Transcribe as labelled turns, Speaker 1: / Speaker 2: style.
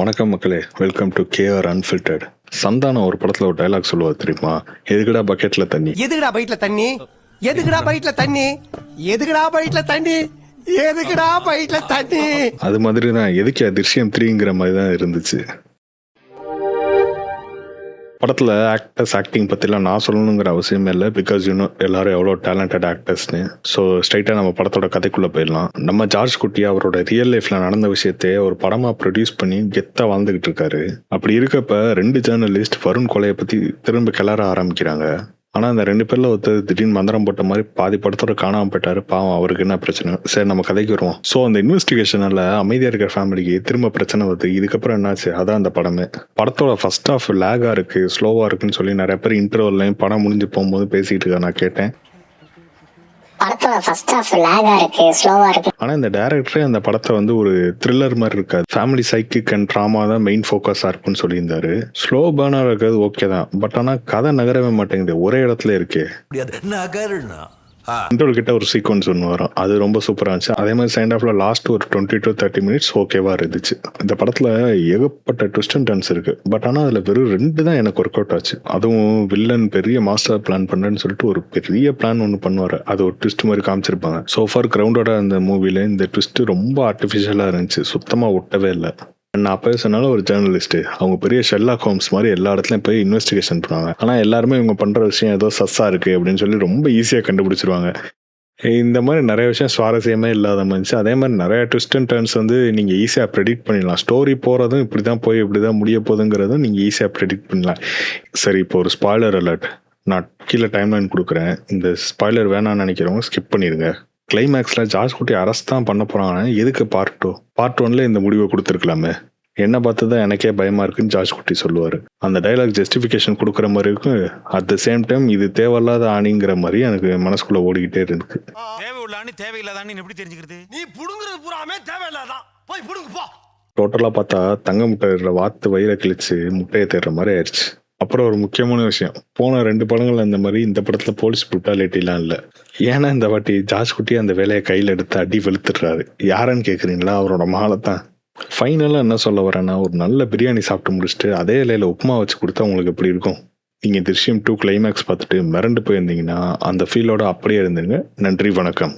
Speaker 1: வணக்கம் மக்களே, welcome to KR unfiltered. Santhanam ஒரு படத்துல ஒரு டைலாக் சொல்லுவார் தெரியுமா? எதுக்குடா பக்கெட்ல தண்ணி,
Speaker 2: எதுக்குடா பைட்ல தண்ணி, எதுக்குடா பைட்ல தண்ணி, எதுக்குடா பைட்ல தண்ணி, எதுக்குடா பைட்ல தண்ணி.
Speaker 1: அது மாதிரி தான் எதுக்கு திருஷ்யம் 3ங்கிற மாதிரி தான் இருந்துச்சு. படத்தில் ஆக்டர்ஸ் ஆக்டிங் பற்றிலாம் நான் சொல்லணுங்கிற அவசியமே இல்லை. பிகாஸ் எல்லாரும் எவ்வளோ டேலண்டட் ஆக்டர்ஸ்னு. ஸோ ஸ்ட்ரைட்டாக நம்ம படத்தோட கதைக்குள்ளே போயிடலாம். நம்ம ஜார்ஜ் குட்டி அவரோட ரியல் லைஃப்பில் நடந்த விஷயத்தையே ஒரு படமாக ப்ரொடியூஸ் பண்ணி கெத்தாக வாழ்ந்துக்கிட்டு இருக்காரு. அப்படி இருக்கப்ப 2 ஜேர்னலிஸ்ட் வருண் கொலையை பற்றி திரும்ப கிளற ஆரம்பிக்கிறாங்க. ஆனால் அந்த 2 பேரில் ஒருத்தர் திடீர்னு மந்திரம் போட்ட மாதிரி பாதி படத்தோட காணாமல் போயிட்டாரு. பாவம், அவருக்கு என்ன பிரச்சனை? சரி, நம்ம கதைக்கு வருவோம். ஸோ அந்த இன்வெஸ்டிகேஷனில் அமைதியாக இருக்கிற ஃபேமிலிக்கு திரும்ப பிரச்சனை வருது. இதுக்கப்புறம் என்னாச்சு? அதான் அந்த படமே. படத்தோட ஃபர்ஸ்ட் ஹாஃப் லேகாக இருக்குது, ஸ்லோவாக இருக்குன்னு சொல்லி நிறைய பேர் இன்டர்வல்லையும் படம் முடிஞ்சு போகும்போது பேசிகிட்டு இருக்கா. நான் கேட்டேன்,
Speaker 3: படத்தோட ஃபர்ஸ்ட் ஹாஃப் லாகா இருக்கு, ஸ்லோவா இருக்கு.
Speaker 1: ஆனால் இந்த டைரக்டரே அந்த படத்தை ஒரு த்ரில்லர் மாதிரி இருக்காது, ஃபேமிலி சைக்கிக் அண்ட் ட்ராமா தான் மெயின் ஃபோக்கஸாக இருக்குன்னு சொல்லியிருந்தாரு. ஸ்லோ பேர்னாக இருக்கிறது ஓகே தான், பட் ஆனால் கதை நகரவே மாட்டேங்குது, ஒரே இடத்துல இருக்கே. இன்டர்வல் கிட்ட ஒரு சீக்வன்ஸ் ஒன்று வரும், அது ரொம்ப சூப்பராக இருந்துச்சு. அதே மாதிரி செகண்ட் ஹாஃப்ல லாஸ்ட் ஒரு 20 to 30 minutes ஓகேவா இருந்துச்சு. இந்த படத்தில் ஏகப்பட்ட ட்விஸ்ட் அண்ட் டர்ன்ஸ் இருக்கு, பட் ஆனால் அதில் வெறும் 2 தான் எனக்கு ஒர்க் அவுட் ஆச்சு. அதுவும் வில்லன் பெரிய மாஸ்டர் பிளான் பண்ணுறேன்னு சொல்லிட்டு ஒரு பெரிய பிளான் ஒன்று பண்ணுவார், அது ஒரு ட்விஸ்ட் மாதிரி காமிச்சிருப்பாங்க. சோஃபார் கிரவுண்டோட அந்த மூவில இந்த ட்விஸ்ட் ரொம்ப ஆர்டிஃபிஷியலாக இருந்துச்சு, சுத்தமாக ஒட்டவே இல்லை. நான் அப்போ சொன்னாலும் ஒரு ஜேர்னலிஸ்ட், அவங்க பெரிய ஷெர்லாக் ஹோம்ஸ் மாதிரி எல்லா இடத்துலையும் போய் இன்வெஸ்டிகேஷன் பண்ணுவாங்க. ஆனால் எல்லாருமே இவங்க பண்ணுற விஷயம் ஏதோ சஸ்ஸாக இருக்குது அப்படின்னு சொல்லி ரொம்ப ஈஸியாக கண்டுபிடிச்சிருவாங்க. இந்த மாதிரி நிறைய விஷயம் சுவாரஸ்யமே இல்லாத மாதிரி. அதே மாதிரி நிறைய ட்விஸ்ட் அண்ட் டர்ன்ஸ் நீங்கள் ஈஸியாக ப்ரெடிக்ட் பண்ணிடலாம். ஸ்டோரி போகிறதும் இப்படி தான் போய் இப்படி தான் முடிய போகுதுங்கிறதும் நீங்கள் ஈஸியாக ப்ரெடிக்ட் பண்ணலாம். சரி, இப்போ ஒரு ஸ்பாய்லர் அலர்ட், நான் கீழே டைம்லைன் கொடுக்குறேன். இந்த ஸ்பாய்லர் வேணாம்னு நினைக்கிறவங்க ஸ்கிப் பண்ணிடுங்க. கிளைமேக்ஸில் ஜார்ஜ் குட்டி அரெஸ்ட் தான் பண்ண போகிறாங்க. எதுக்கு பார்ட் 1ல இந்த முடிவை கொடுத்துருக்கலாமே? என்ன பார்த்து தான் எனக்கே பயமாக இருக்குன்னு ஜார்ஜ் குட்டி சொல்லுவார். அந்த டைலாக் ஜஸ்டிஃபிகேஷன் கொடுக்குற மாதிரி இருக்கும், அட் த சேம் டைம் இது தேவையில்லாத ஆணிங்கிற மாதிரி எனக்கு மனசுக்குள்ளே ஓடிக்கிட்டே இருக்கு. டோட்டலாக பார்த்தா தங்க முட்டை வாத்து வயிறை கிழிச்சு முட்டையை தேடுற மாதிரி ஆயிடுச்சு. அப்புறம் ஒரு முக்கியமான விஷயம், போன 2 படங்கள் அந்த மாதிரி இந்த படத்தில் போலீஸ் புட்டாலிட்டிலாம் இல்லை. ஏன்னா இந்த வாட்டி ஜார்ஜ் குட்டி அந்த வேலையை கையில் எடுத்து அடி வெளுத்துடுறாரு. யாருன்னு கேட்குறீங்களா? அவரோட மகளை தான். ஃபைனலாக என்ன சொல்ல வரேன்னா, ஒரு நல்ல பிரியாணி சாப்பிட்டு முடிச்சுட்டு அதே இலையில் உப்புமா வச்சு கொடுத்தா உங்களுக்கு எப்படி இருக்கும்? நீங்கள் திருஷ்யம் 2 கிளைமேக்ஸ் பார்த்துட்டு மிரண்டு போயிருந்தீங்கன்னா அந்த ஃபீலோட அப்படியே இருந்துங்க. நன்றி, வணக்கம்.